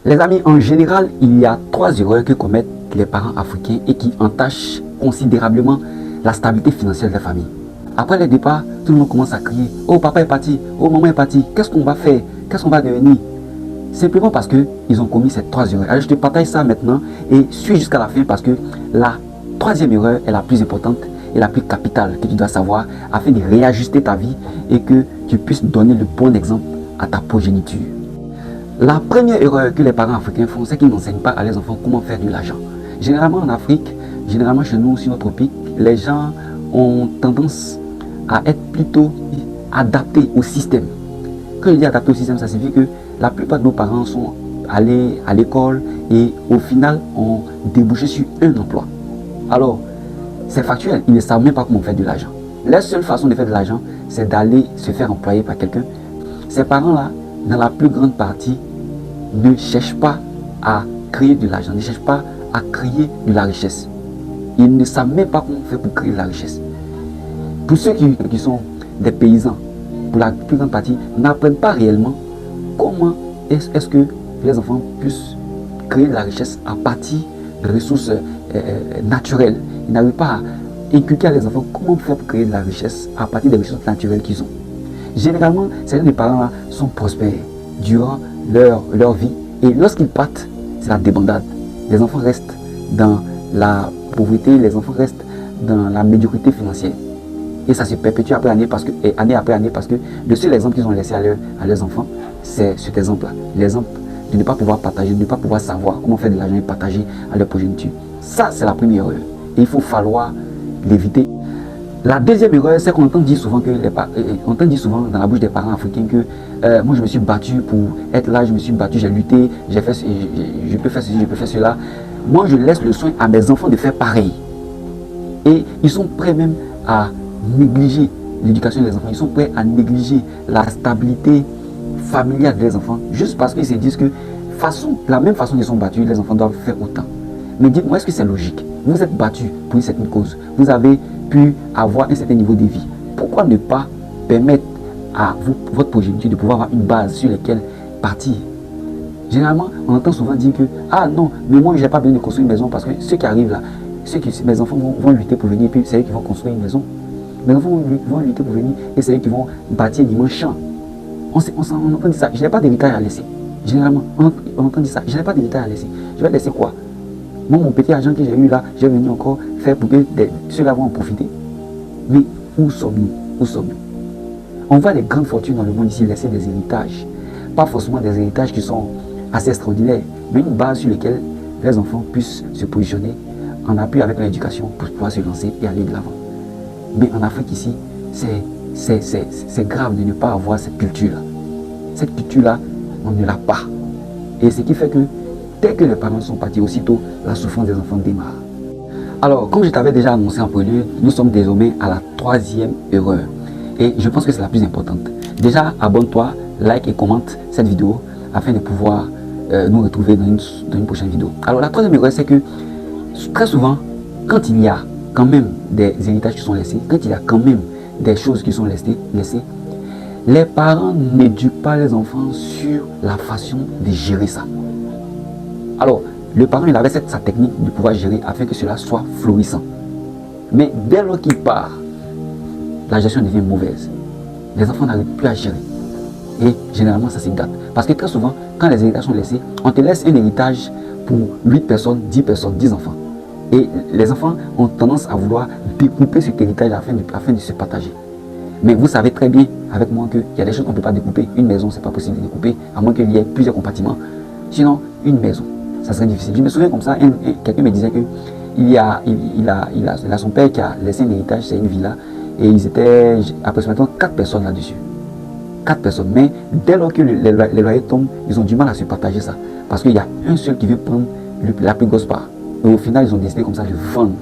Les amis, en général, il y a 3 erreurs que commettent les parents africains et qui entachent considérablement la stabilité financière de la famille. Après le départ, tout le monde commence à crier « Oh, papa est parti, oh, maman est partie, qu'est-ce qu'on va faire? Qu'est-ce qu'on va devenir ?» Simplement parce qu'ils ont commis ces 3 erreurs. Alors je te partage ça maintenant et suis jusqu'à la fin parce que la 3e erreur est la plus importante et la plus capitale que tu dois savoir afin de réajuster ta vie et que tu puisses donner le bon exemple à ta progéniture. La première erreur que les parents africains font, c'est qu'ils n'enseignent pas à leurs enfants comment faire de l'argent. Généralement en Afrique, généralement chez nous, sur notre tropique, les gens ont tendance à être plutôt adaptés au système. Quand je dis adaptés au système, ça signifie que la plupart de nos parents sont allés à l'école et au final ont débouché sur un emploi. Alors, c'est factuel, ils ne savent même pas comment faire de l'argent. La seule façon de faire de l'argent, c'est d'aller se faire employer par quelqu'un. Ces parents-là, dans la plus grande partie, ne cherchent pas à créer de l'argent, ne cherchent pas à créer de la richesse. Ils ne savent même pas comment faire pour créer de la richesse. Pour ceux qui sont des paysans, pour la plus grande partie, n'apprennent pas réellement comment est-ce que les enfants puissent créer de la richesse à partir de ressources naturelles. Ils n'arrivent pas à inculquer à les enfants comment faire pour créer de la richesse à partir des ressources naturelles qu'ils ont. Généralement, certains des parents-là sont prospères durant leur vie et lorsqu'ils partent, c'est la débandade. Les enfants restent dans la pauvreté, les enfants restent dans la médiocrité financière. Et ça se perpétue année après année parce que le seul exemple qu'ils ont laissé à leurs enfants, c'est cet exemple-là. L'exemple de ne pas pouvoir partager, de ne pas pouvoir savoir comment faire de l'argent et partager à leur progéniture. Ça, c'est la première erreur. Et il faut falloir l'éviter. La deuxième erreur, c'est qu'on entend dire souvent dans la bouche des parents africains que moi je me suis battu pour être là, je me suis battu, j'ai lutté, j'ai fait, je peux faire ceci, je peux faire cela. Moi je laisse le soin à mes enfants de faire pareil. Et ils sont prêts même à négliger l'éducation des enfants, ils sont prêts à négliger la stabilité familiale des enfants, juste parce qu'ils se disent que la même façon qu'ils sont battus, les enfants doivent faire autant. Mais dites-moi, est-ce que c'est logique? Vous êtes battus pour une certaine cause, vous avez pu avoir un certain niveau de vie. Pourquoi ne pas permettre à votre progéniture de pouvoir avoir une base sur laquelle partir? Généralement, on entend souvent dire que ah non, mais moi je n'ai pas besoin de construire une maison parce que ceux qui arrivent là, mes enfants vont lutter pour venir et puis c'est eux qui vont construire une maison. Mes enfants vont lutter pour venir et c'est eux qui vont bâtir d'immenses champs. On entend dire ça, je n'ai pas d'héritage à laisser. Généralement, on entend dire ça, je n'ai pas d'héritage à laisser. Je vais laisser quoi? Moi, mon petit argent que j'ai eu là, je vais venir encore faire pour que ceux-là vont en profiter. Mais où sommes-nous? Où sommes-nous? On voit les grandes fortunes dans le monde ici laisser des héritages. Pas forcément des héritages qui sont assez extraordinaires, mais une base sur laquelle les enfants puissent se positionner en appui avec l'éducation pour pouvoir se lancer et aller de l'avant. Mais en Afrique ici, c'est grave de ne pas avoir cette culture-là. Cette culture-là, on ne l'a pas. Et ce qui fait que dès que les parents sont partis aussitôt, la souffrance des enfants démarre. Alors, comme je t'avais déjà annoncé en prélude, nous sommes désormais à la 3e erreur. Et je pense que c'est la plus importante. Déjà, abonne-toi, like et commente cette vidéo afin de pouvoir nous retrouver dans une prochaine vidéo. Alors, la 3e erreur, c'est que très souvent, quand il y a quand même des héritages qui sont laissés, quand il y a quand même des choses qui sont laissées, les parents n'éduquent pas les enfants sur la façon de gérer ça. Alors, le parent, il avait sa technique de pouvoir gérer afin que cela soit florissant. Mais dès lors qu'il part, la gestion devient mauvaise. Les enfants n'arrivent plus à gérer. Et généralement, ça se gâte. Parce que très souvent, quand les héritages sont laissés, on te laisse un héritage pour 8 personnes, 10 personnes, 10 enfants. Et les enfants ont tendance à vouloir découper cet héritage afin de se partager. Mais vous savez très bien avec moi qu'il y a des choses qu'on ne peut pas découper. Une maison, ce n'est pas possible de découper, à moins qu'il y ait plusieurs compartiments. Sinon, une maison, ça serait difficile. Je me souviens comme ça, quelqu'un me disait qu'il a son père qui a laissé un héritage, c'est une villa, et ils étaient approximativement 4 personnes là-dessus. 4 personnes. Mais dès lors que les loyers tombent, ils ont du mal à se partager ça. Parce qu'il y a un seul qui veut prendre la plus grosse part. Et au final, ils ont décidé comme ça de vendre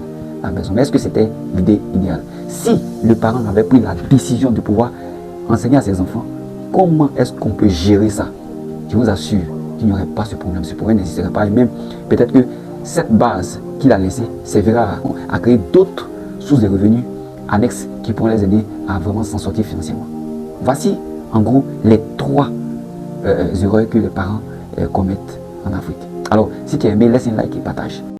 la maison. Mais est-ce que c'était l'idée idéale? Si le parent avait pris la décision de pouvoir enseigner à ses enfants, comment est-ce qu'on peut gérer ça? Je vous assure qu'il n'y aurait pas ce problème. Ce problème n'existerait pas. Et même, peut-être que cette base qu'il a laissée servira à créer d'autres sources de revenus annexes qui pourront les aider à vraiment s'en sortir financièrement. Voici, en gros, les 3 erreurs que les parents commettent en Afrique. Alors, si tu as aimé, laisse un like et partage.